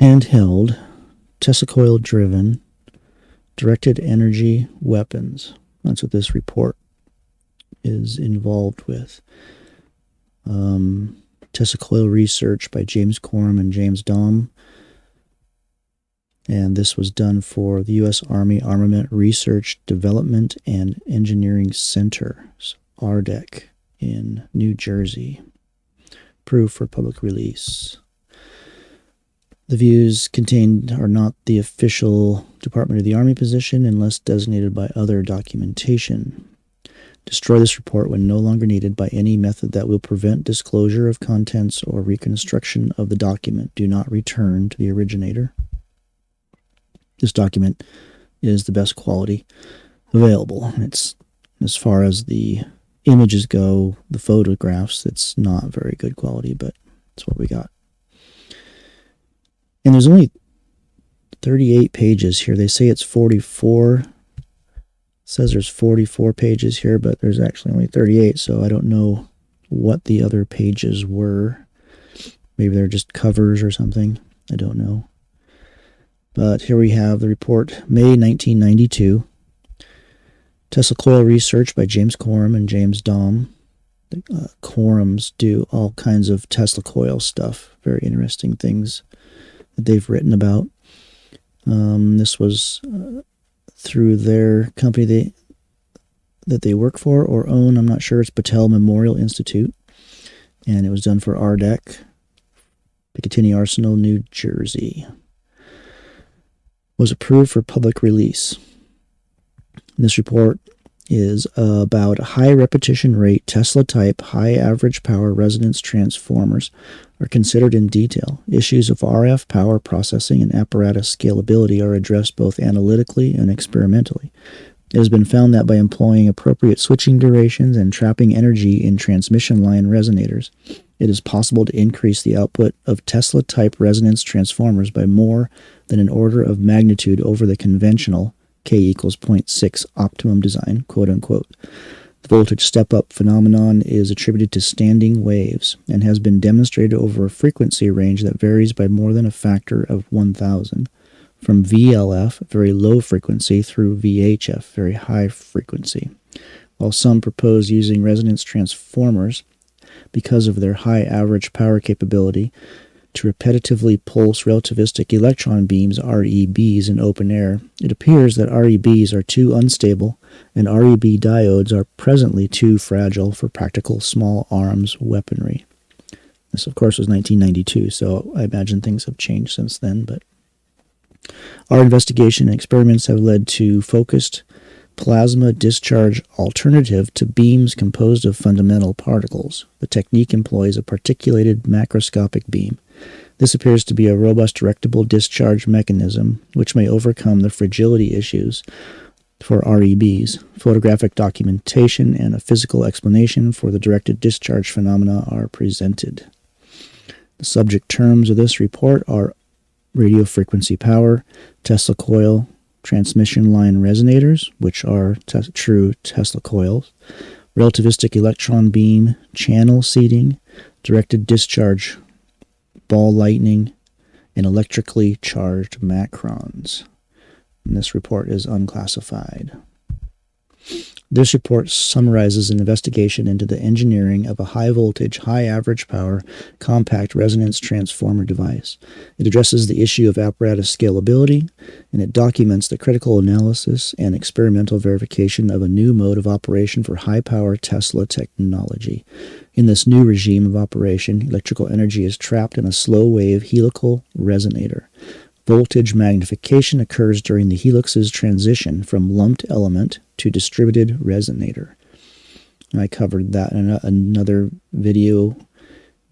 Handheld, Tesla coil driven, directed energy weapons. That's what this report is involved with. Tesla coil research by James Coram and James D.E.W. And this was done for the U.S. Army Armament Research Development and Engineering Center, RDEC, in New Jersey. Approved for public release. The views contained are not the official Department of the Army position unless designated by other documentation. Destroy this report when no longer needed by any method that will prevent disclosure of contents or reconstruction of the document. Do not return to the originator. This document is the best quality available. It's, as far as the images go, the photographs, it's not very good quality, but it's what we got. And there's only 38 pages here. They say it's 44. It says there's 44 pages here, but there's actually only 38, so I don't know what the other pages were. Maybe they're just covers or something. I don't know. But here we have the report, May 1992. Tesla coil research by James Coram and James D.E.W. The Corams do all kinds of Tesla coil stuff. Very interesting things that they've written about. This was through their company that they work for or own. I'm not sure. It's Patel Memorial Institute. And it was done for RDEC, Picatinny Arsenal, New Jersey. Was approved for public release. This report is about high repetition rate Tesla type high average power resonance transformers are considered in detail. Issues of RF power processing and apparatus scalability are addressed both analytically and experimentally. It has been found that by employing appropriate switching durations and trapping energy in transmission line resonators, it is possible to increase the output of Tesla-type resonance transformers by more than an order of magnitude over the conventional K equals 0.6 optimum design, quote-unquote. The voltage step-up phenomenon is attributed to standing waves and has been demonstrated over a frequency range that varies by more than a factor of 1,000, from VLF, very low frequency, through VHF, very high frequency. While some propose using resonance transformers, because of their high average power capability, to repetitively pulse relativistic electron beams, REBs, in open air, it appears that REBs are too unstable and REB diodes are presently too fragile for practical small arms weaponry. This, of course, was 1992, so I imagine things have changed since then, but our investigation and experiments have led to focused plasma discharge alternative to beams composed of fundamental particles. The technique employs a particulated macroscopic beam. This appears to be a robust directable discharge mechanism which may overcome the fragility issues for REBs. Photographic documentation and a physical explanation for the directed discharge phenomena are presented. The subject terms of this report are radio frequency power, Tesla coil, transmission line resonators, which are true Tesla coils, relativistic electron beam, channel seeding, directed discharge, ball lightning, and electrically charged macrons. And this report is unclassified. This report summarizes an investigation into the engineering of a high-voltage, high-average power, compact resonance transformer device. It addresses the issue of apparatus scalability, and it documents the critical analysis and experimental verification of a new mode of operation for high-power Tesla technology. In this new regime of operation, electrical energy is trapped in a slow-wave helical resonator. Voltage magnification occurs during the helix's transition from lumped element to distributed resonator. I covered that in another video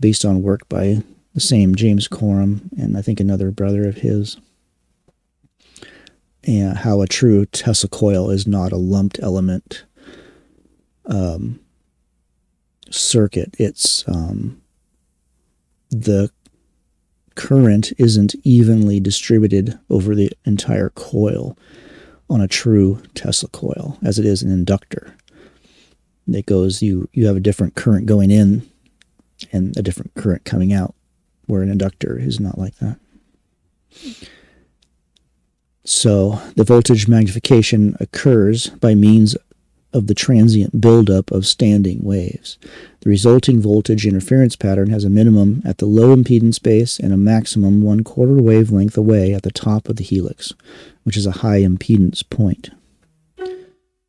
based on work by the same James Coram and I think another brother of his. And how a true Tesla coil is not a lumped element circuit. It's the current isn't evenly distributed over the entire coil on a true Tesla coil, as it is an inductor. It goes, you have a different current going in and a different current coming out, where an inductor is not like that. So the voltage magnification occurs by means of the transient buildup of standing waves. The resulting voltage interference pattern has a minimum at the low impedance base and a maximum 1/4 wavelength away at the top of the helix, which is a high impedance point.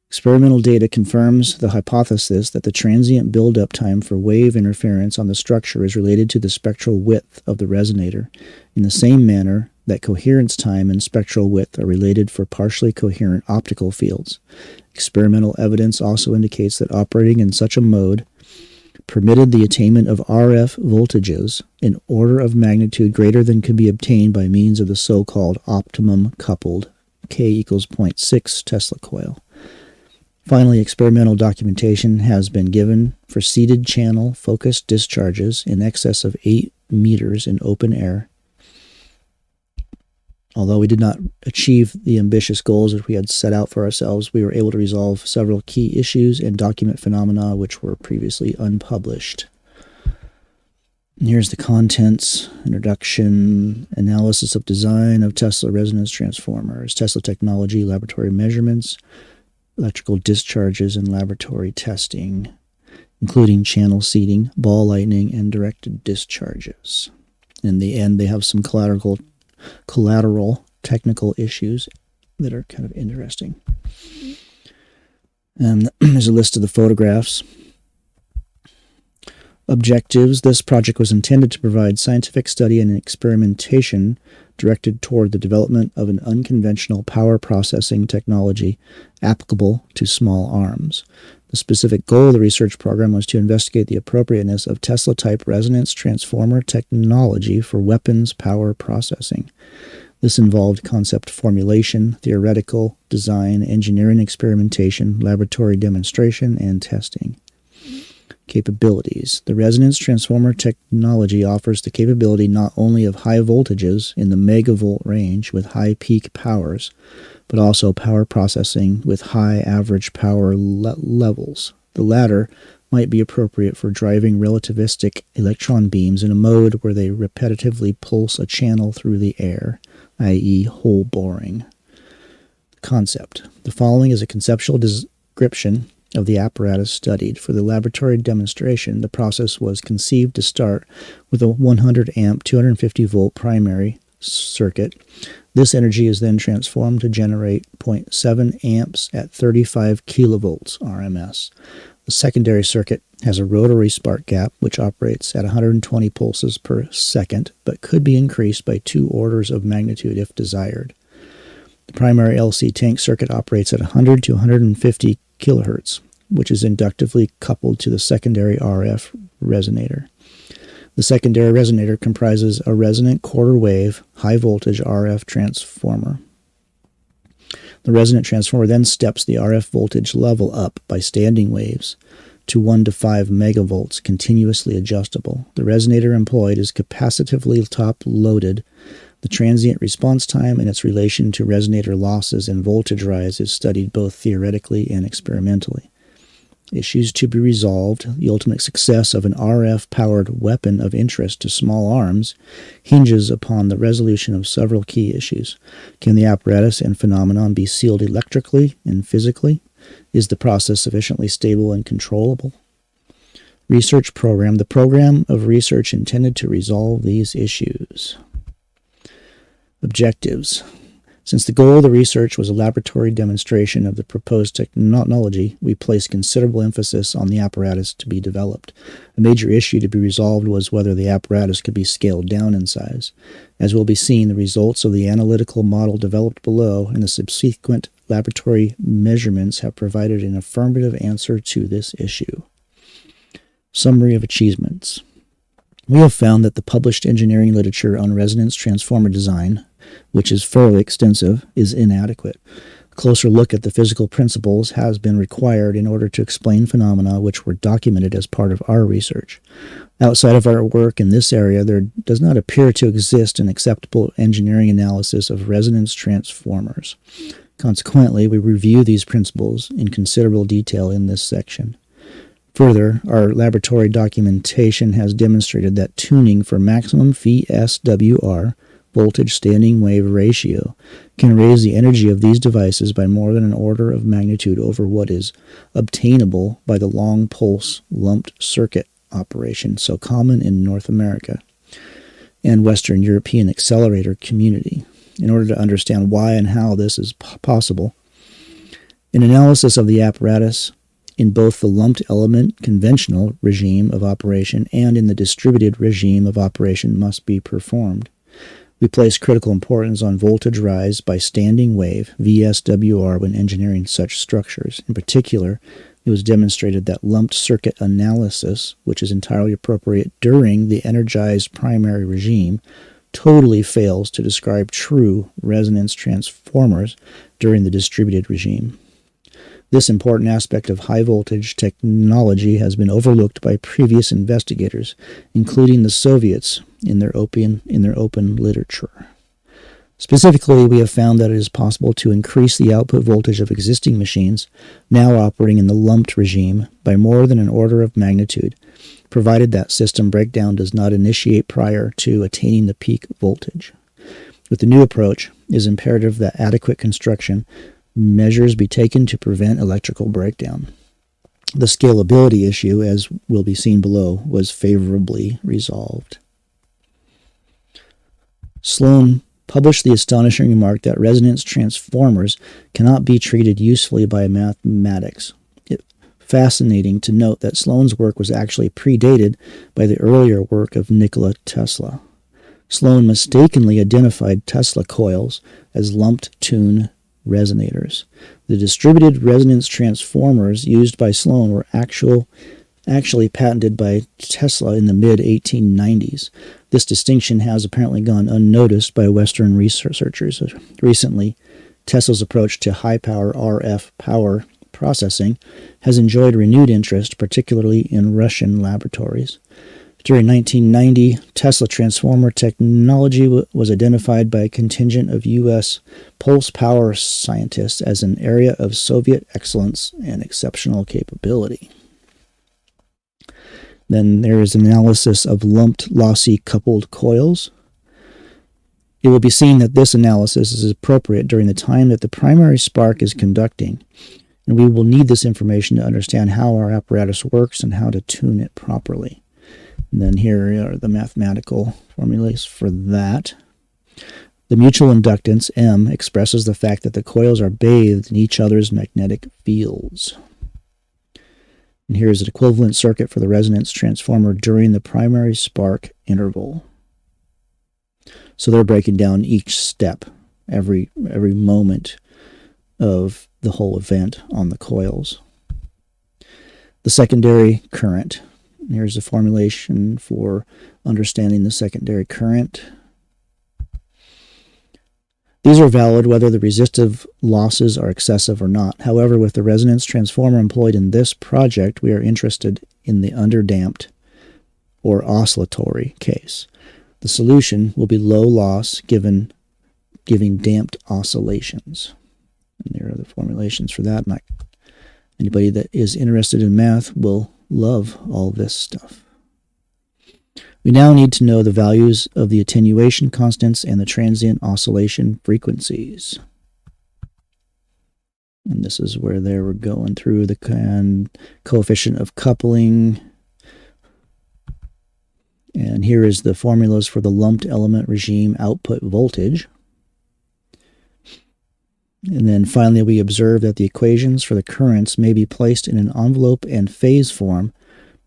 Experimental data confirms the hypothesis that the transient buildup time for wave interference on the structure is related to the spectral width of the resonator, in the same manner that coherence time and spectral width are related for partially coherent optical fields. Experimental evidence also indicates that operating in such a mode permitted the attainment of RF voltages in order of magnitude greater than could be obtained by means of the so-called optimum coupled K equals 0.6 Tesla coil. Finally, experimental documentation has been given for seated channel focused discharges in excess of 8 meters in open air. Although we did not achieve the ambitious goals that we had set out for ourselves, we were able to resolve several key issues and document phenomena which were previously unpublished. And here's the contents: introduction, analysis of design of Tesla resonance transformers, Tesla technology, laboratory measurements, electrical discharges, and laboratory testing, including channel seating, ball lightning, and directed discharges. In the end, they have some collateral technical issues that are kind of interesting. And there's a list of the photographs. Objectives: this project was intended to provide scientific study and experimentation directed toward the development of an unconventional power processing technology applicable to small arms. The specific goal of the research program was to investigate the appropriateness of Tesla-type resonance transformer technology for weapons power processing. This involved concept formulation, theoretical design, engineering experimentation, laboratory demonstration, and testing. Capabilities. The resonance transformer technology offers the capability not only of high voltages in the megavolt range with high peak powers, but also power processing with high average power levels. The latter might be appropriate for driving relativistic electron beams in a mode where they repetitively pulse a channel through the air, i.e. hole boring. Concept. The following is a conceptual description of the apparatus studied. For the laboratory demonstration, the process was conceived to start with a 100 amp 250 volt primary circuit. This energy is then transformed to generate 0.7 amps at 35 kilovolts RMS. The secondary circuit has a rotary spark gap which operates at 120 pulses per second but could be increased by 2 orders of magnitude if desired. The primary LC tank circuit operates at 100 to 150 kilohertz, which is inductively coupled to the secondary RF resonator. The secondary resonator comprises a resonant quarter wave, high voltage RF transformer. The resonant transformer then steps the RF voltage level up by standing waves to 1 to 5 megavolts, continuously adjustable. The resonator employed is capacitively top-loaded. The transient response time and its relation to resonator losses and voltage rise is studied both theoretically and experimentally. Issues to be resolved: the ultimate success of an RF-powered weapon of interest to small arms hinges upon the resolution of several key issues. Can the apparatus and phenomenon be sealed electrically and physically? Is the process sufficiently stable and controllable? Research program: the program of research intended to resolve these issues. Objectives. Since the goal of the research was a laboratory demonstration of the proposed technology, we placed considerable emphasis on the apparatus to be developed. A major issue to be resolved was whether the apparatus could be scaled down in size. As will be seen, the results of the analytical model developed below and the subsequent laboratory measurements have provided an affirmative answer to this issue. Summary of achievements. We have found that the published engineering literature on resonance transformer design, which is fairly extensive, is inadequate. A closer look at the physical principles has been required in order to explain phenomena which were documented as part of our research. Outside of our work in this area, there does not appear to exist an acceptable engineering analysis of resonance transformers. Consequently, we review these principles in considerable detail in this section. Further, our laboratory documentation has demonstrated that tuning for maximum VSWR, voltage standing wave ratio can raise the energy of these devices by more than an order of magnitude over what is obtainable by the long pulse lumped circuit operation so common in North America and Western European accelerator community. In order to understand why and how this is possible, an analysis of the apparatus in both the lumped element conventional regime of operation and in the distributed regime of operation must be performed. We place critical importance on voltage rise by standing wave, VSWR, when engineering such structures. In particular, it was demonstrated that lumped circuit analysis, which is entirely appropriate during the energized primary regime, totally fails to describe true resonance transformers during the distributed regime. This important aspect of high-voltage technology has been overlooked by previous investigators, including the Soviets, in their open literature. Specifically, we have found that it is possible to increase the output voltage of existing machines now operating in the lumped regime by more than an order of magnitude, provided that system breakdown does not initiate prior to attaining the peak voltage. With the new approach, it is imperative that adequate construction measures be taken to prevent electrical breakdown. The scalability issue, as will be seen below, was favorably resolved. Sloan published the astonishing remark that resonance transformers cannot be treated usefully by mathematics. It's fascinating to note that Sloan's work was actually predated by the earlier work of Nikola Tesla. Sloan mistakenly identified Tesla coils as lumped tune resonators. The distributed resonance transformers used by Sloan were actually patented by Tesla in the mid-1890s. This distinction has apparently gone unnoticed by Western researchers. Recently, Tesla's approach to high-power RF power processing has enjoyed renewed interest, particularly in Russian laboratories. During 1990, Tesla transformer technology was identified by a contingent of U.S. pulse power scientists as an area of Soviet excellence and exceptional capability. Then there is an analysis of lumped lossy coupled coils. It will be seen that this analysis is appropriate during the time that the primary spark is conducting, and we will need this information to understand how our apparatus works and how to tune it properly. And then here are the mathematical formulas for that. The mutual inductance, M, expresses the fact that the coils are bathed in each other's magnetic fields. And here is an equivalent circuit for the resonance transformer during the primary spark interval. So they're breaking down each step, every moment of the whole event on the coils. The secondary current. Here's the formulation for understanding the secondary current. These are valid whether the resistive losses are excessive or not. However, with the resonance transformer employed in this project, we are interested in the underdamped or oscillatory case. The solution will be low loss giving damped oscillations. And there are the formulations for that. Anybody that is interested in math will love all this stuff. We now need to know the values of the attenuation constants and the transient oscillation frequencies. And this is where they were going through the coefficient of coupling. And here is the formulas for the lumped element regime output voltage. And then finally, we observe that the equations for the currents may be placed in an envelope and phase form,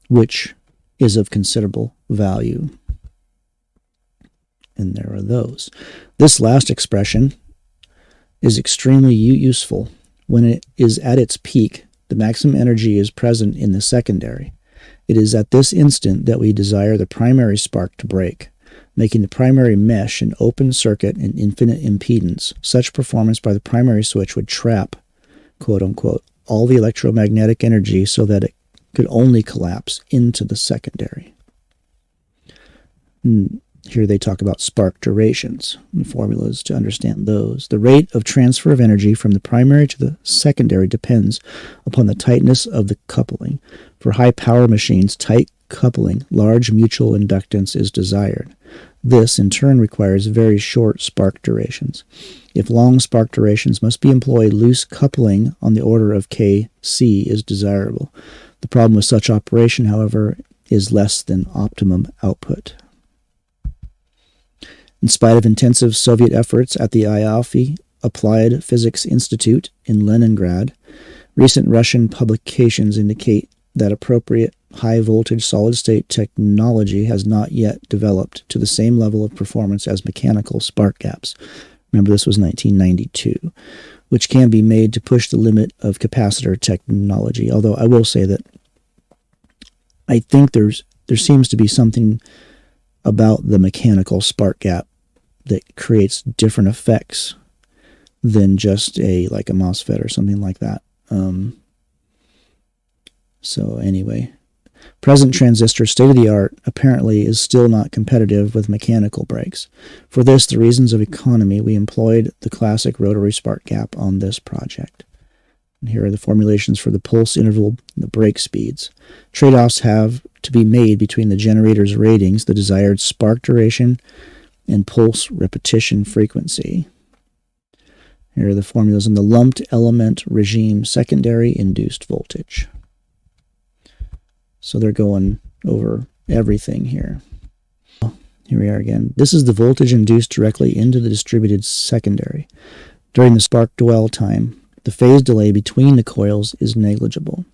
which is of considerable value. And there are those. This last expression is extremely useful. When it is at its peak, the maximum energy is present in the secondary. It is at this instant that we desire the primary spark to break, making the primary mesh an open circuit and infinite impedance. Such performance by the primary switch would trap, quote-unquote, all the electromagnetic energy so that it could only collapse into the secondary. Here they talk about spark durations and formulas to understand those. The rate of transfer of energy from the primary to the secondary depends upon the tightness of the coupling. For high-power machines, tight coupling, large mutual inductance is desired. This, in turn, requires very short spark durations. If long spark durations must be employed, loose coupling on the order of Kc is desirable. The problem with such operation, however, is less than optimum output. In spite of intensive Soviet efforts at the IAFI Applied Physics Institute in Leningrad, recent Russian publications indicate that appropriate high-voltage solid-state technology has not yet developed to the same level of performance as mechanical spark gaps. Remember, this was 1992, which can be made to push the limit of capacitor technology. Although I will say that I think there seems to be something about the mechanical spark gap that creates different effects than just like a MOSFET or something like that. So anyway, present transistor state-of-the-art apparently is still not competitive with mechanical breaks. For this, the reasons of economy, we employed the classic rotary spark gap on this project. And here are the formulations for the pulse interval and the break speeds. Trade-offs have to be made between the generator's ratings, the desired spark duration, and pulse repetition frequency. Here are the formulas in the lumped element regime secondary induced voltage. So they're going over everything here. Here we are again. This is the voltage induced directly into the distributed secondary. During the spark dwell time, the phase delay between the coils is negligible.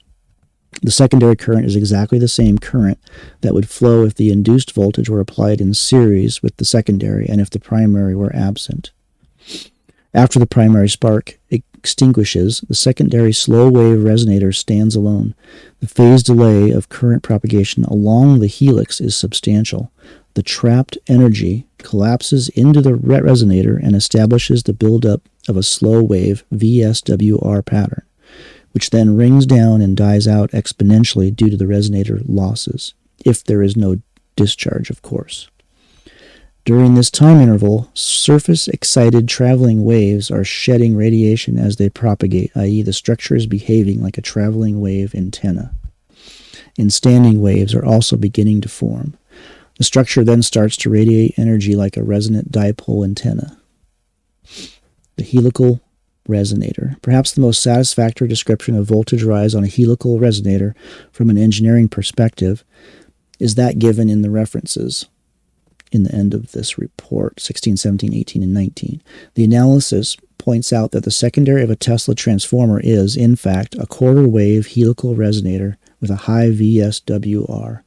The secondary current is exactly the same current that would flow if the induced voltage were applied in series with the secondary and if the primary were absent. After the primary spark extinguishes, the secondary slow-wave resonator stands alone. The phase delay of current propagation along the helix is substantial. The trapped energy collapses into the resonator and establishes the buildup of a slow-wave VSWR pattern, which then rings down and dies out exponentially due to the resonator losses, if there is no discharge, of course. During this time interval, surface-excited traveling waves are shedding radiation as they propagate, i.e. the structure is behaving like a traveling wave antenna. And standing waves are also beginning to form. The structure then starts to radiate energy like a resonant dipole antenna. The helical resonator. Perhaps the most satisfactory description of voltage rise on a helical resonator from an engineering perspective is that given in the references in the end of this report, 16, 17, 18, and 19. The analysis points out that the secondary of a Tesla transformer is, in fact, a quarter-wave helical resonator with a high VSWR.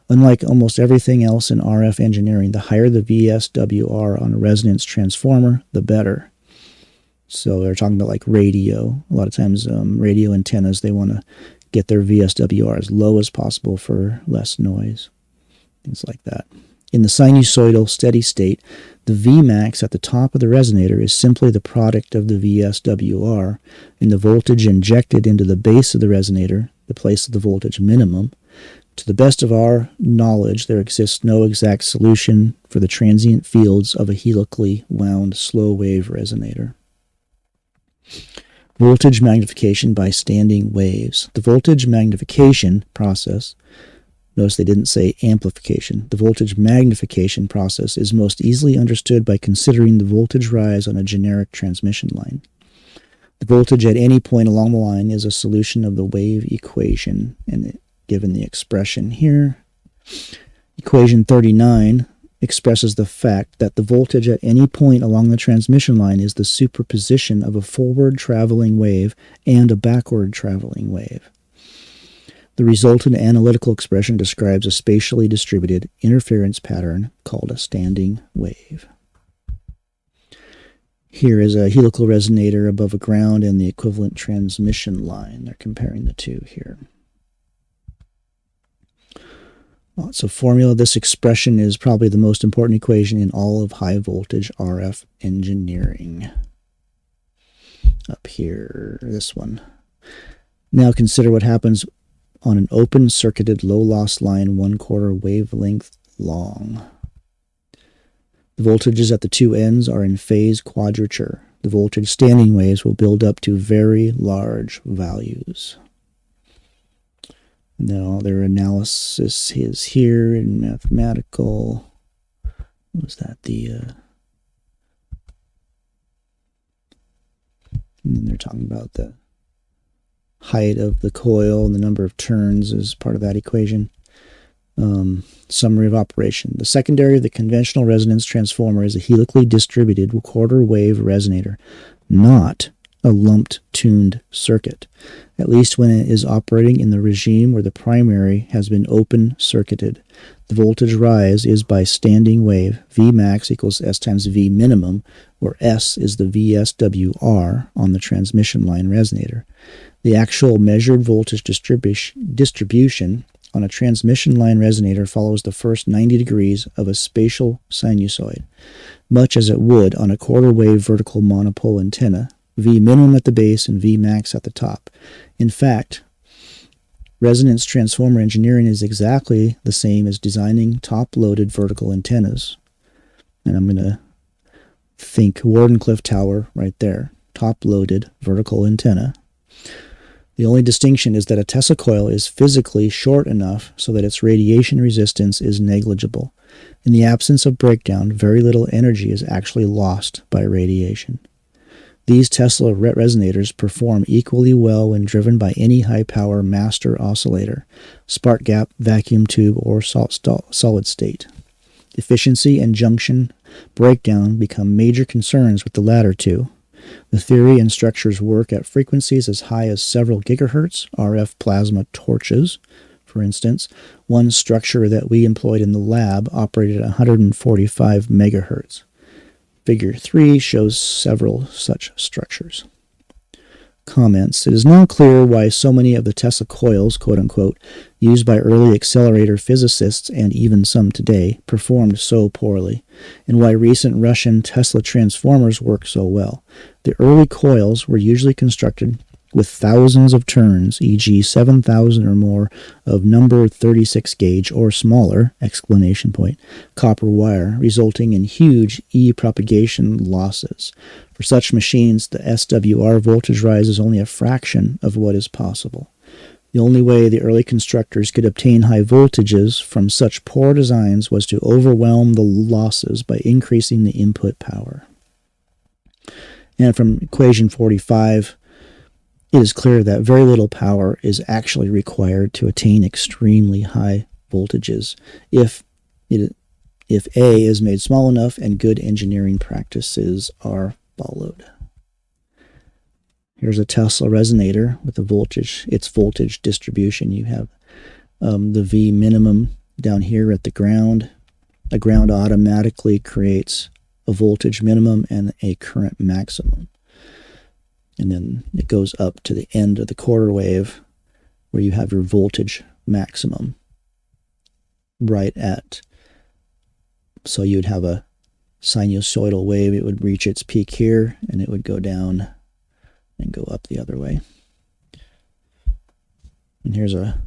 Unlike almost everything else in RF engineering, the higher the VSWR on a resonance transformer, the better. So they're talking about like radio. A lot of times radio antennas, they want to get their VSWR as low as possible for less noise. Things like that. In the sinusoidal steady state, the Vmax at the top of the resonator is simply the product of the VSWR and the voltage injected into the base of the resonator, the place of the voltage minimum. To the best of our knowledge, there exists no exact solution for the transient fields of a helically wound slow-wave resonator. Voltage magnification by standing waves. The voltage magnification process, notice they didn't say amplification. The voltage magnification process is most easily understood by considering the voltage rise on a generic transmission line. The voltage at any point along the line is a solution of the wave equation, and given the expression here, equation 39 expresses the fact that the voltage at any point along the transmission line is the superposition of a forward traveling wave and a backward traveling wave. The resultant analytical expression describes a spatially distributed interference pattern called a standing wave. Here is a helical resonator above a ground and the equivalent transmission line. They're comparing the two here. Lots of formula. This expression is probably the most important equation in all of high voltage RF engineering. Up here, this one. Now consider what happens on an open circuited low loss line 1/4 wavelength long. The voltages at the two ends are in phase quadrature. The voltage standing waves will build up to very large values. And then all their analysis is here in mathematical. What was that? And then they're talking about the height of the coil and the number of turns as part of that equation. Summary of operation. The secondary of the conventional resonance transformer is a helically distributed quarter wave resonator, not a lumped tuned circuit, at least when it is operating in the regime where the primary has been open circuited. The voltage rise is by standing wave. V max equals S times V minimum, where S is the VSWR on the transmission line resonator. The actual measured voltage distribution on a transmission line resonator follows the first 90 degrees of a spatial sinusoid, much as it would on a quarter wave vertical monopole antenna, V minimum at the base and V max at the top. In fact, resonance transformer engineering is exactly the same as designing top-loaded vertical antennas. And I'm going to think Wardenclyffe Tower right there, top-loaded vertical antenna. The only distinction is that a Tesla coil is physically short enough so that its radiation resistance is negligible. In the absence of breakdown, very little energy is actually lost by radiation. These Tesla resonators perform equally well when driven by any high-power master oscillator, spark gap, vacuum tube, or solid state. Efficiency and junction breakdown become major concerns with the latter two. The theory and structures work at frequencies as high as several gigahertz, RF plasma torches, for instance. One structure that we employed in the lab operated at 145 megahertz. Figure 3 shows several such structures. Comments. It is not clear why so many of the Tesla coils, quote-unquote, used by early accelerator physicists and even some today, performed so poorly, and why recent Russian Tesla transformers work so well. The early coils were usually constructed with thousands of turns, e.g. 7,000 or more of number 36 gauge or smaller, exclamation point, copper wire, resulting in huge E-propagation losses. For such machines, the SWR voltage rise is only a fraction of what is possible. The only way the early constructors could obtain high voltages from such poor designs was to overwhelm the losses by increasing the input power. And from equation 45, it is clear that very little power is actually required to attain extremely high voltages if A is made small enough and good engineering practices are followed. Here's a Tesla resonator with its voltage distribution. You have the V minimum down here at the ground. The ground automatically creates a voltage minimum and a current maximum. And then it goes up to the end of the quarter wave where you have your voltage maximum right at, so you'd have a sinusoidal wave. It would reach its peak here and it would go down and go up the other way. And here's a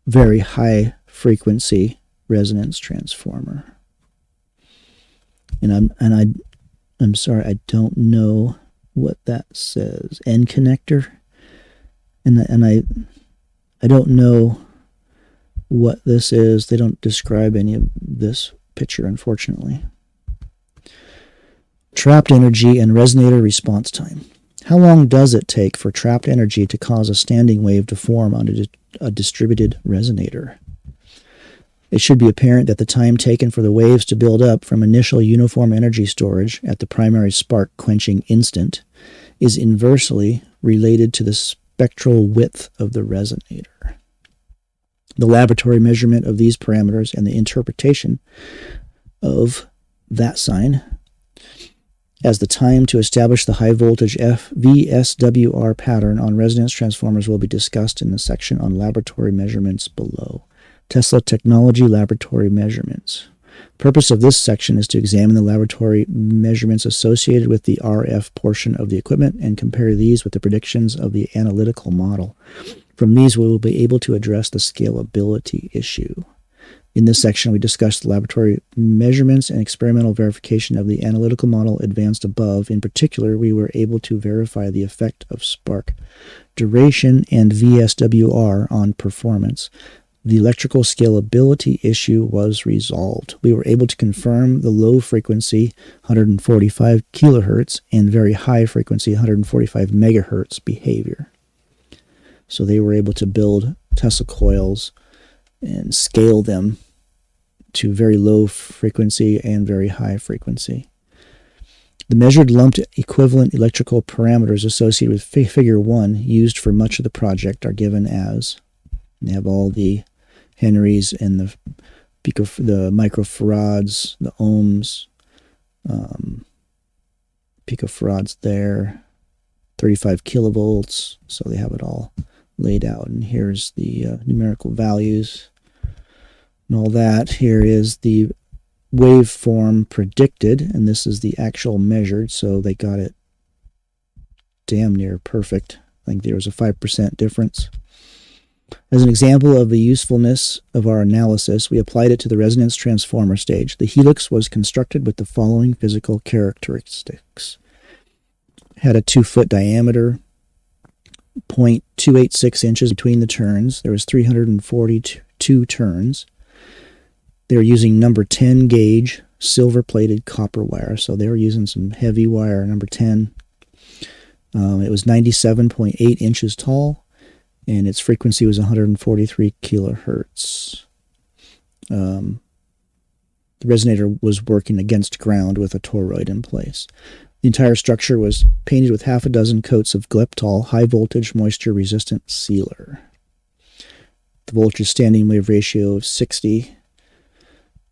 very high frequency resonance transformer. And I'm sorry, I don't know what that says. N connector, and I don't know what this is. They don't describe any of this picture, unfortunately. Trapped energy and resonator response time. How long does it take for trapped energy to cause a standing wave to form on a distributed resonator? It should be apparent that the time taken for the waves to build up from initial uniform energy storage at the primary spark quenching instant is inversely related to the spectral width of the resonator. The laboratory measurement of these parameters and the interpretation of that sign as the time to establish the high voltage VSWR pattern on resonance transformers will be discussed in the section on laboratory measurements below. Tesla Technology Laboratory Measurements. Purpose of this section is to examine the laboratory measurements associated with the RF portion of the equipment and compare these with the predictions of the analytical model. From these, we will be able to address the scalability issue. In this section, we discussed the laboratory measurements and experimental verification of the analytical model advanced above. In particular, we were able to verify the effect of spark duration and VSWR on performance. The electrical scalability issue was resolved. We were able to confirm the low frequency 145 kilohertz and very high frequency 145 megahertz behavior. So they were able to build Tesla coils and scale them to very low frequency and very high frequency. The measured lumped equivalent electrical parameters associated with figure 1 used for much of the project are given as, they have all the henries and the microfarads, the ohms, picofarads there, 35 kilovolts, so they have it all laid out. And here's the numerical values and all that. Here is the waveform predicted, and this is the actual measured, so they got it damn near perfect. I think there was a 5% difference. As an example of the usefulness of our analysis, we applied it to the resonance transformer stage. The helix was constructed with the following physical characteristics. It had a 2-foot diameter, 0.286 inches between the turns. There was 342 turns. They were using number 10 gauge silver-plated copper wire, so they were using some heavy wire, number 10. It was 97.8 inches tall, and its frequency was 143 kilohertz. The resonator was working against ground with a toroid in place. The entire structure was painted with half a dozen coats of Gleptol high-voltage moisture-resistant sealer. The voltage standing wave ratio of 60.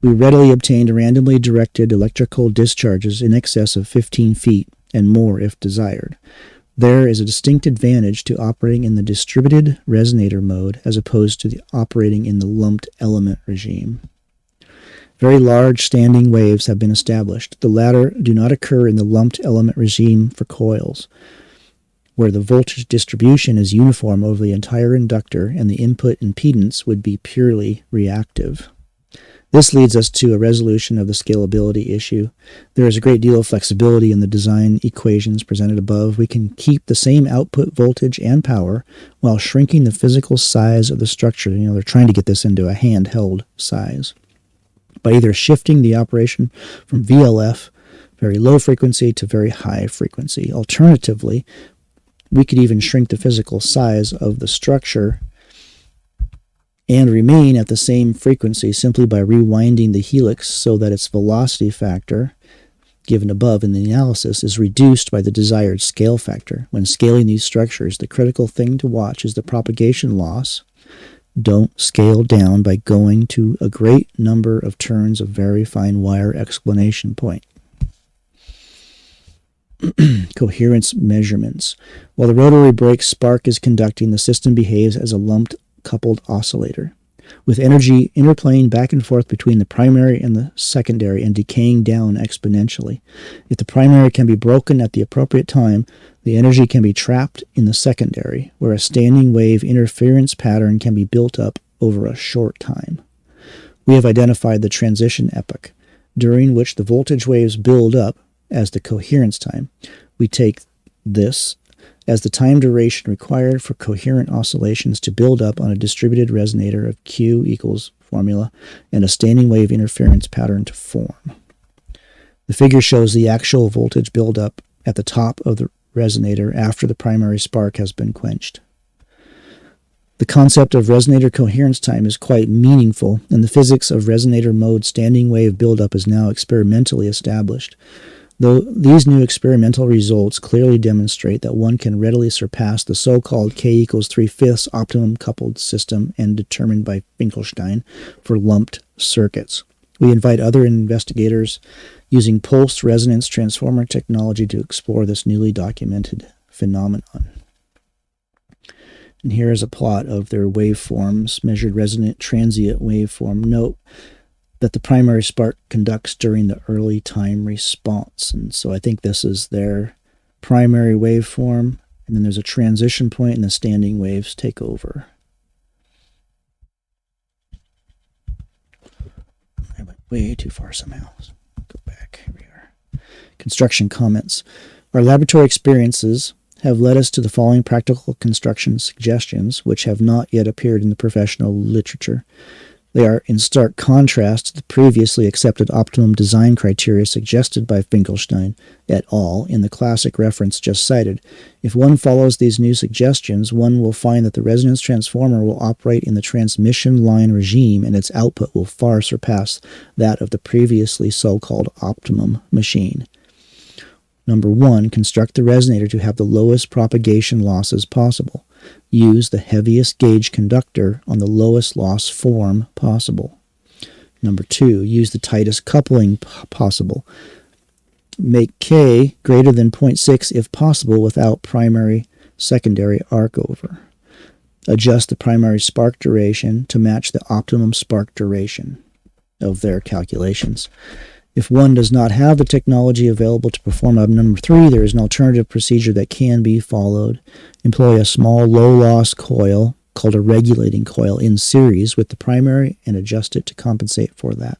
We readily obtained randomly directed electrical discharges in excess of 15 feet and more if desired. There is a distinct advantage to operating in the distributed resonator mode as opposed to the operating in the lumped element regime. Very large standing waves have been established. The latter do not occur in the lumped element regime for coils, where the voltage distribution is uniform over the entire inductor and the input impedance would be purely reactive. This leads us to a resolution of the scalability issue. There is a great deal of flexibility in the design equations presented above. We can keep the same output voltage and power while shrinking the physical size of the structure. They're trying to get this into a handheld size by either shifting the operation from VLF, very low frequency, to very high frequency. Alternatively, we could even shrink the physical size of the structure and remain at the same frequency simply by rewinding the helix so that its velocity factor, given above in the analysis, is reduced by the desired scale factor. When scaling these structures, the critical thing to watch is the propagation loss. Don't scale down by going to a great number of turns of very fine wire explanation point. Coherence measurements. While the rotary brake spark is conducting, the system behaves as a lumped coupled oscillator, with energy interplaying back and forth between the primary and the secondary and decaying down exponentially. If the primary can be broken at the appropriate time, the energy can be trapped in the secondary, where a standing wave interference pattern can be built up over a short time. We have identified the transition epoch, during which the voltage waves build up, as the coherence time. We take this as the time duration required for coherent oscillations to build up on a distributed resonator of Q equals formula and a standing wave interference pattern to form. The figure shows the actual voltage buildup at the top of the resonator after the primary spark has been quenched. The concept of resonator coherence time is quite meaningful, and the physics of resonator mode standing wave buildup is now experimentally established. Though these new experimental results clearly demonstrate that one can readily surpass the so-called K equals 3/5 optimum coupled system and determined by Finkelstein for lumped circuits. We invite other investigators using pulsed resonance transformer technology to explore this newly documented phenomenon. And here is a plot of their waveforms, measured resonant transient waveform. Note that the primary spark conducts during the early time response. And so I think this is their primary waveform, and then there's a transition point and the standing waves take over. way too far somehow. Let's go back. Here we are. Construction comments. Our laboratory experiences have led us to the following practical construction suggestions, which have not yet appeared in the professional literature. They are in stark contrast to the previously accepted optimum design criteria suggested by Finkelstein et al. In the classic reference just cited. If one follows these new suggestions, one will find that the resonance transformer will operate in the transmission line regime and its output will far surpass that of the previously so-called optimum machine. Number 1, construct the resonator to have the lowest propagation losses possible. Use the heaviest gauge conductor on the lowest loss form possible. Number 2, use the tightest coupling possible. Make K greater than 0.6 if possible without primary-secondary arc over. Adjust the primary spark duration to match the optimum spark duration of their calculations. If one does not have the technology available to perform number 3, there is an alternative procedure that can be followed. Employ a small low-loss coil called a regulating coil in series with the primary and adjust it to compensate for that.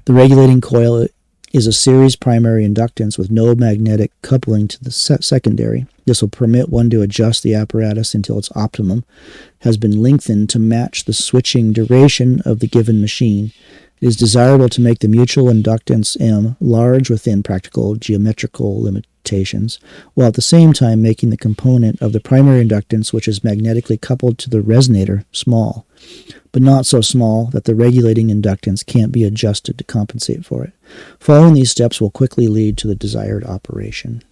The regulating coil is a series primary inductance with no magnetic coupling to the secondary. This will permit one to adjust the apparatus until its optimum has been lengthened to match the switching duration of the given machine. It is desirable to make the mutual inductance M large within practical geometrical limitations, while at the same time making the component of the primary inductance, which is magnetically coupled to the resonator, small, but not so small that the regulating inductance can't be adjusted to compensate for it. Following these steps will quickly lead to the desired operation.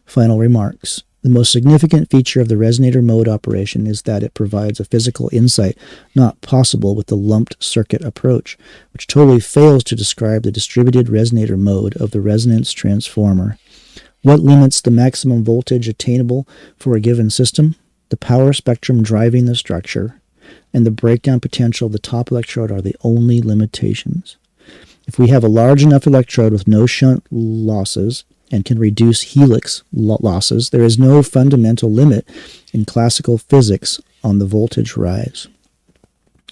Final remarks. The most significant feature of the resonator mode operation is that it provides a physical insight not possible with the lumped circuit approach, which totally fails to describe the distributed resonator mode of the resonance transformer. What limits the maximum voltage attainable for a given system? The power spectrum driving the structure and the breakdown potential of the top electrode are the only limitations. If we have a large enough electrode with no shunt losses, and can reduce helix losses, there is no fundamental limit in classical physics on the voltage rise.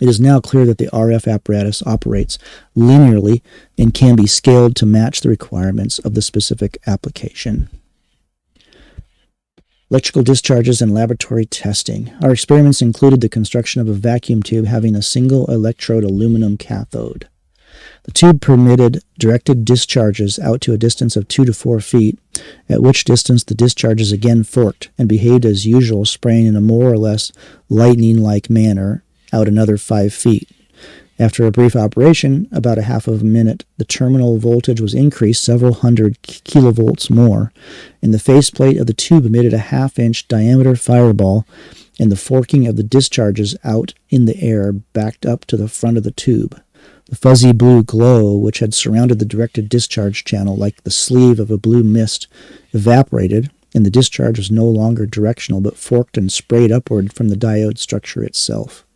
It is now clear that the RF apparatus operates linearly and can be scaled to match the requirements of the specific application. Electrical discharges and laboratory testing. Our experiments included the construction of a vacuum tube having a single electrode aluminum cathode. The tube permitted directed discharges out to a distance of 2 to 4 feet, at which distance the discharges again forked and behaved as usual, spraying in a more or less lightning-like manner out another 5 feet. After a brief operation, about a half of a minute, the terminal voltage was increased several hundred kilovolts more, and the faceplate of the tube emitted a half-inch diameter fireball, and the forking of the discharges out in the air backed up to the front of the tube. The fuzzy blue glow, which had surrounded the directed discharge channel like the sleeve of a blue mist, evaporated, and the discharge was no longer directional but forked and sprayed upward from the diode structure itself.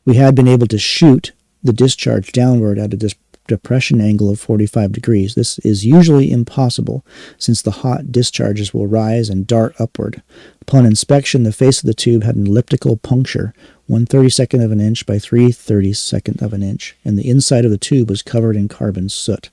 We had been able to shoot the discharge downward at a depression angle of 45 degrees. This is usually impossible, since the hot discharges will rise and dart upward. Upon inspection, the face of the tube had an elliptical puncture, 1/32 of an inch by 3/32 of an inch, and the inside of the tube was covered in carbon soot.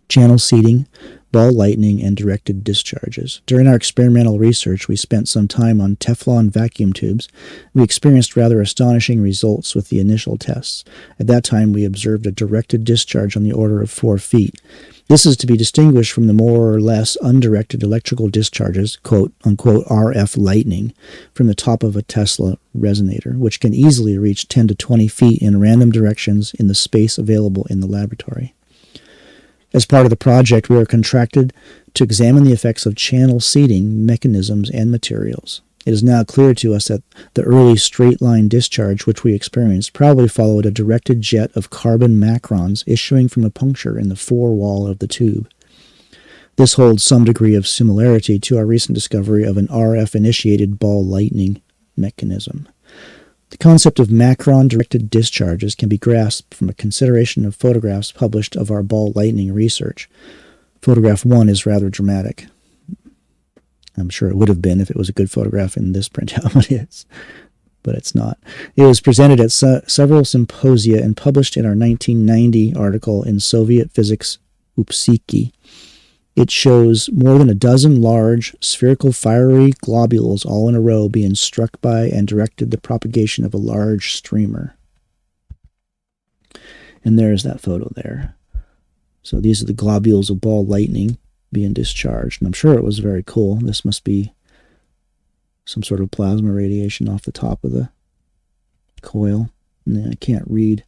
Channel seating, ball lightning, and directed discharges. During our experimental research, we spent some time on Teflon vacuum tubes. We experienced rather astonishing results with the initial tests. At that time, we observed a directed discharge on the order of 4 feet. This is to be distinguished from the more or less undirected electrical discharges, quote-unquote RF lightning, from the top of a Tesla resonator, which can easily reach 10 to 20 feet in random directions in the space available in the laboratory. As part of the project, we are contracted to examine the effects of channel seating mechanisms and materials. It is now clear to us that the early straight-line discharge which we experienced probably followed a directed jet of carbon macrons issuing from a puncture in the fore-wall of the tube. This holds some degree of similarity to our recent discovery of an RF-initiated ball lightning mechanism. The concept of macron-directed discharges can be grasped from a consideration of photographs published of our ball lightning research. Photograph 1 is rather dramatic. I'm sure it would have been if it was a good photograph in this printout, but it is. but it's not. It was presented at several symposia and published in our 1990 article in Soviet Physics Upsiki. It shows more than a dozen large, spherical fiery globules all in a row being struck by and directed the propagation of a large streamer. And there's that photo there. So these are the globules of ball lightning being discharged. And I'm sure it was very cool. This must be some sort of plasma radiation off the top of the coil. And I can't read.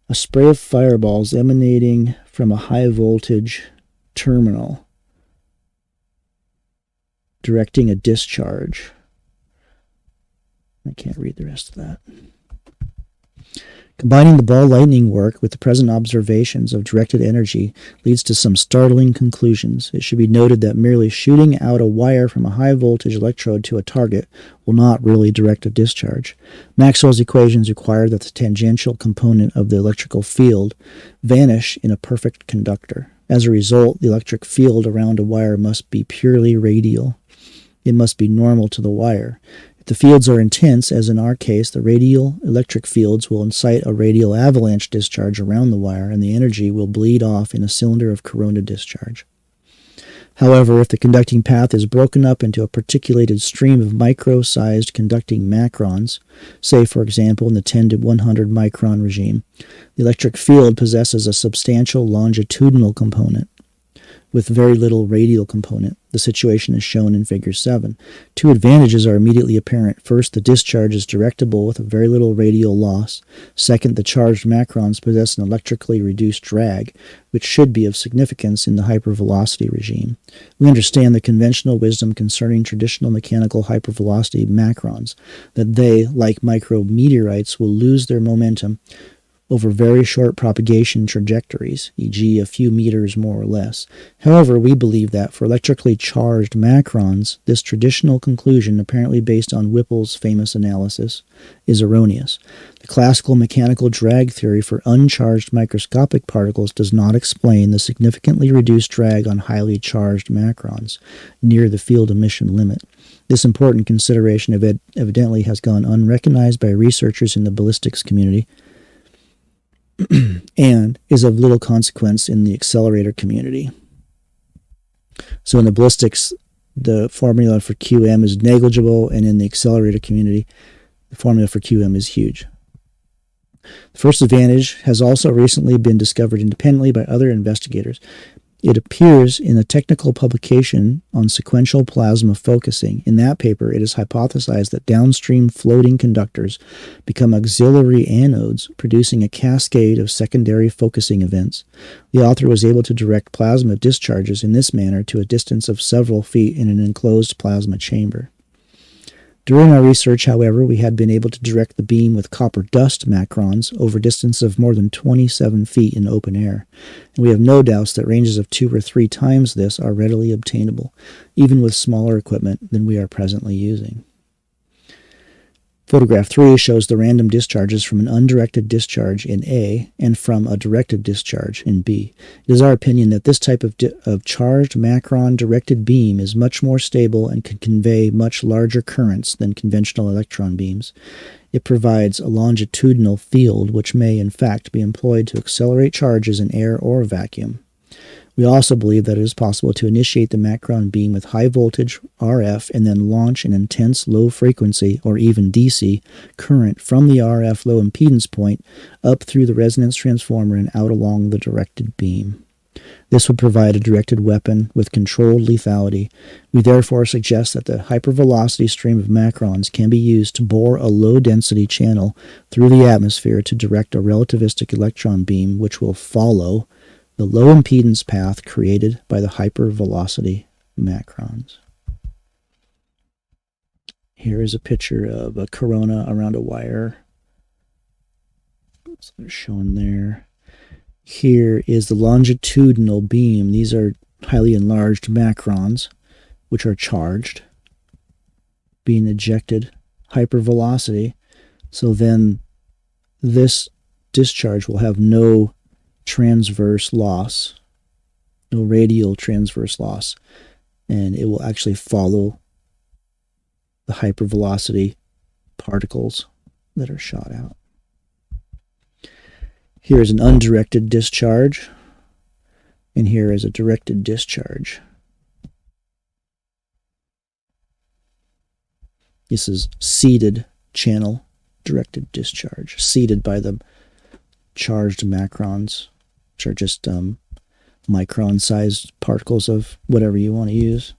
A spray of fireballs emanating from a high voltage terminal directing a discharge. I can't read the rest of that. Combining the ball lightning work with the present observations of directed energy leads to some startling conclusions. It should be noted that merely shooting out a wire from a high voltage electrode to a target will not really direct a discharge. Maxwell's equations require that the tangential component of the electrical field vanish in a perfect conductor. As a result, the electric field around a wire must be purely radial. It must be normal to the wire. If the fields are intense, as in our case, the radial electric fields will incite a radial avalanche discharge around the wire, and the energy will bleed off in a cylinder of corona discharge. However, if the conducting path is broken up into a particulated stream of micro-sized conducting macrons, say, for example, in the 10 to 100 micron regime, the electric field possesses a substantial longitudinal component with very little radial component. The situation is shown in Figure 7. Two advantages are immediately apparent. First, the discharge is directable with very little radial loss. Second, the charged macrons possess an electrically reduced drag, which should be of significance in the hypervelocity regime. We understand the conventional wisdom concerning traditional mechanical hypervelocity macrons, that they, like micrometeorites, will lose their momentum over very short propagation trajectories, e.g. a few meters more or less. However, we believe that for electrically charged macrons, this traditional conclusion, apparently based on Whipple's famous analysis, is erroneous. The classical mechanical drag theory for uncharged microscopic particles does not explain the significantly reduced drag on highly charged macrons near the field emission limit. This important consideration evidently has gone unrecognized by researchers in the ballistics community, and is of little consequence in the accelerator community. So in the ballistics, the formula for QM is negligible, and in the accelerator community, the formula for QM is huge. The first advantage has also recently been discovered independently by other investigators. It appears in a technical publication on sequential plasma focusing. In that paper, it is hypothesized that downstream floating conductors become auxiliary anodes, producing a cascade of secondary focusing events. The author was able to direct plasma discharges in this manner to a distance of several feet in an enclosed plasma chamber. During our research, however, we had been able to direct the beam with copper dust macrons over a distance of more than 27 feet in open air, and we have no doubts that ranges of 2 or 3 times this are readily obtainable, even with smaller equipment than we are presently using. Photograph 3 shows the random discharges from an undirected discharge in A and from a directed discharge in B. It is our opinion that this type of charged macron-directed beam is much more stable and can convey much larger currents than conventional electron beams. It provides a longitudinal field which may, in fact, be employed to accelerate charges in air or vacuum. We also believe that it is possible to initiate the macron beam with high voltage RF and then launch an intense low frequency or even DC current from the RF low impedance point up through the resonance transformer and out along the directed beam. This would provide a directed weapon with controlled lethality. We therefore suggest that the hypervelocity stream of macrons can be used to bore a low-density channel through the atmosphere to direct a relativistic electron beam which will follow the low impedance path created by the hypervelocity macrons. Here is a picture of a corona around a wire. So they're shown there. Here is the longitudinal beam. These are highly enlarged macrons, which are charged, being ejected hypervelocity. So then this discharge will have no transverse loss, no radial transverse loss, and it will actually follow the hypervelocity particles that are shot out. Here is an undirected discharge, and here is a directed discharge. This is seeded channel directed discharge, seeded by the charged macrons, which are just micron-sized particles of whatever you want to use.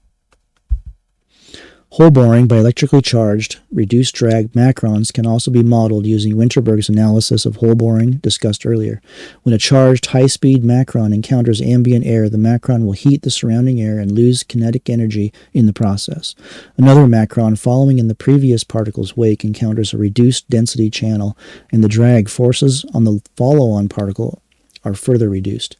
Hole boring by electrically charged, reduced drag macrons can also be modeled using Winterberg's analysis of hole boring discussed earlier. When a charged high-speed macron encounters ambient air, the macron will heat the surrounding air and lose kinetic energy in the process. Another macron following in the previous particle's wake encounters a reduced density channel, and the drag forces on the follow-on particle are further reduced.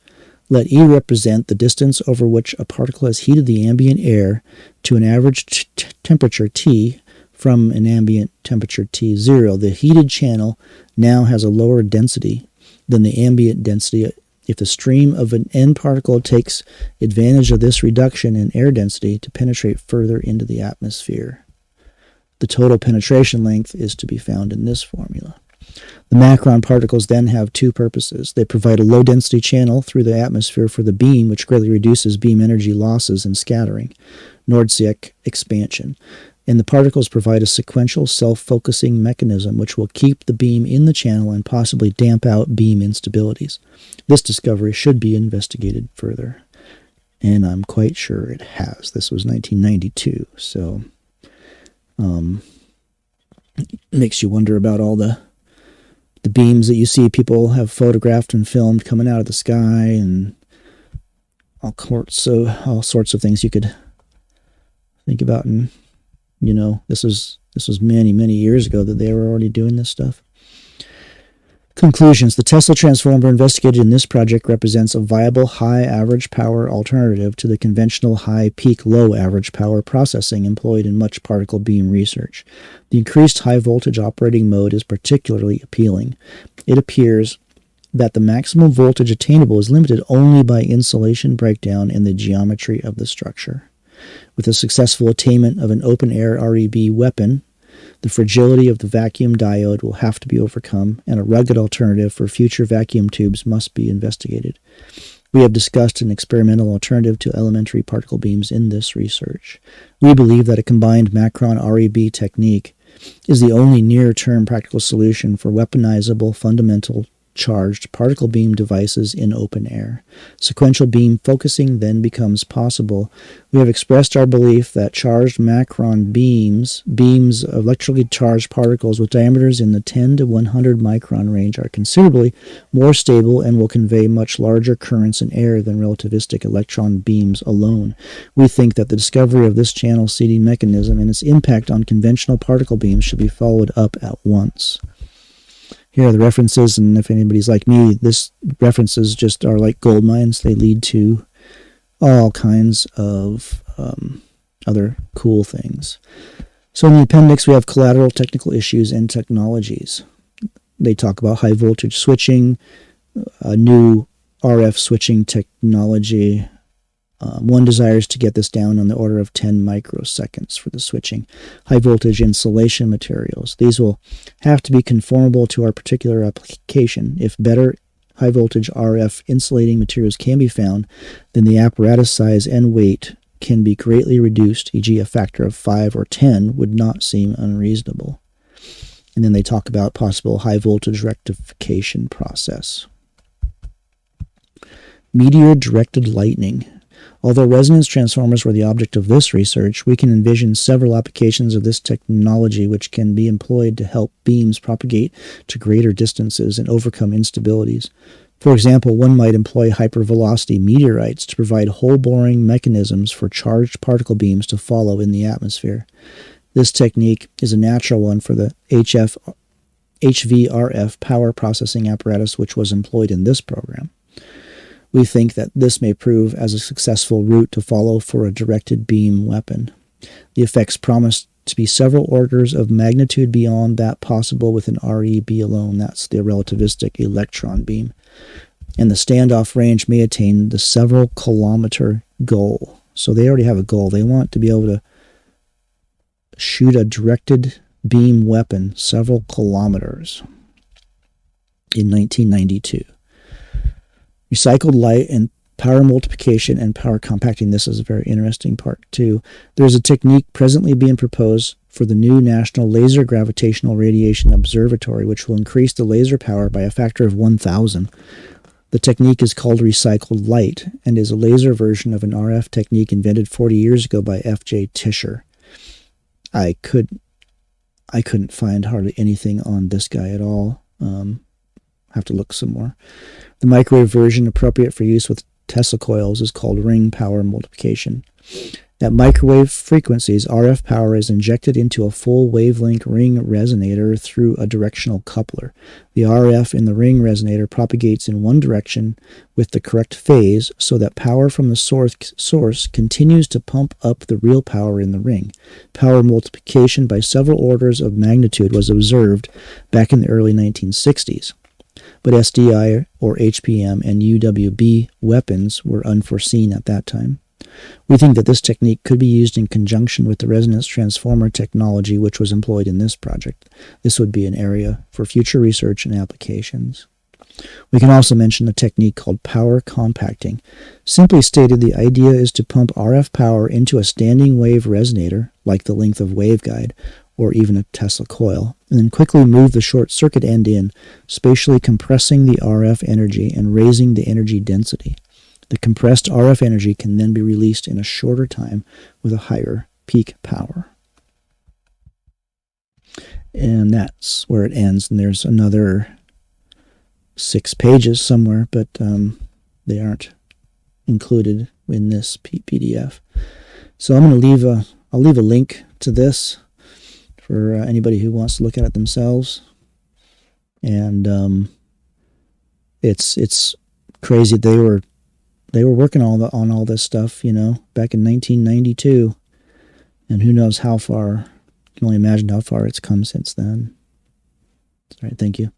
Let E represent the distance over which a particle has heated the ambient air to an average temperature T from an ambient temperature T0. The heated channel now has a lower density than the ambient density. If the stream of an N particle takes advantage of this reduction in air density to penetrate further into the atmosphere, the total penetration length is to be found in this formula. The macron particles then have two purposes. They provide a low-density channel through the atmosphere for the beam, which greatly reduces beam energy losses and scattering, Nordseek expansion. And the particles provide a sequential self-focusing mechanism which will keep the beam in the channel and possibly damp out beam instabilities. This discovery should be investigated further, and I'm quite sure it has. This was 1992, so it makes you wonder about all the beams that you see people have photographed and filmed coming out of the sky, and all sorts of things you could think about. And this was many years ago that they were already doing this stuff. Conclusions. The Tesla transformer investigated in this project represents a viable high average power alternative to the conventional high peak low average power processing employed in much particle beam research. The increased high voltage operating mode is particularly appealing. It appears that the maximum voltage attainable is limited only by insulation breakdown and the geometry of the structure. With the successful attainment of an open-air REB weapon, the fragility of the vacuum diode will have to be overcome, and a rugged alternative for future vacuum tubes must be investigated. We have discussed an experimental alternative to elementary particle beams in this research. We believe that a combined macron REB technique is the only near-term practical solution for weaponizable fundamental charged particle beam devices in open air. Sequential beam focusing then becomes possible. We have expressed our belief that charged macron beams of electrically charged particles with diameters in the 10 to 100 micron range, are considerably more stable and will convey much larger currents in air than relativistic electron beams alone. We think that the discovery of this channel seeding mechanism and its impact on conventional particle beams should be followed up at once. Here are the references, and if anybody's like me, this references just are like gold mines. They lead to all kinds of other cool things. So in the appendix, we have collateral technical issues and technologies. They talk about high voltage switching, a new RF switching technology. One desires to get this down on the order of 10 microseconds for the switching. High voltage insulation materials. These will have to be conformable to our particular application. If better high voltage RF insulating materials can be found, then the apparatus size and weight can be greatly reduced, e.g. a factor of 5 or 10 would not seem unreasonable. And then they talk about possible high voltage rectification process. Meteor-directed lightning. Although resonance transformers were the object of this research, we can envision several applications of this technology which can be employed to help beams propagate to greater distances and overcome instabilities. For example, one might employ hypervelocity meteorites to provide hole-boring mechanisms for charged particle beams to follow in the atmosphere. This technique is a natural one for the HVRF power processing apparatus which was employed in this program. We think that this may prove as a successful route to follow for a directed beam weapon. The effects promise to be several orders of magnitude beyond that possible with an REB alone. That's the relativistic electron beam. And the standoff range may attain the several kilometer goal. So they already have a goal. They want to be able to shoot a directed beam weapon several kilometers in 1992. Recycled light and power multiplication and power compacting. This is a very interesting part too. There's a technique presently being proposed for the new National Laser Gravitational Radiation Observatory, which will increase the laser power by a factor of 1,000. The technique is called recycled light and is a laser version of an RF technique invented 40 years ago by F.J. Tischer. I couldn't find hardly anything on this guy at all. Have to look some more. The microwave version appropriate for use with Tesla coils is called ring power multiplication. At microwave frequencies, RF power is injected into a full wavelength ring resonator through a directional coupler. The RF in the ring resonator propagates in one direction with the correct phase so that power from the source continues to pump up the real power in the ring. Power multiplication by several orders of magnitude was observed back in the early 1960s. But SDI or HPM and UWB weapons were unforeseen at that time. We think that this technique could be used in conjunction with the resonance transformer technology which was employed in this project. This would be an area for future research and applications. We can also mention a technique called power compacting. Simply stated, the idea is to pump RF power into a standing wave resonator, like the length of waveguide, or even a Tesla coil, and then quickly move the short circuit end in, spatially compressing the RF energy and raising the energy density. The compressed RF energy can then be released in a shorter time with a higher peak power. And that's where it ends, and there's another 6 pages somewhere, but they aren't included in this PDF. So I'm going to I'll leave a link to this for anybody who wants to look at it themselves. And it's crazy. They were working on all this stuff, back in 1992, and who knows how far. You can only imagine how far it's come since then. All right, thank you.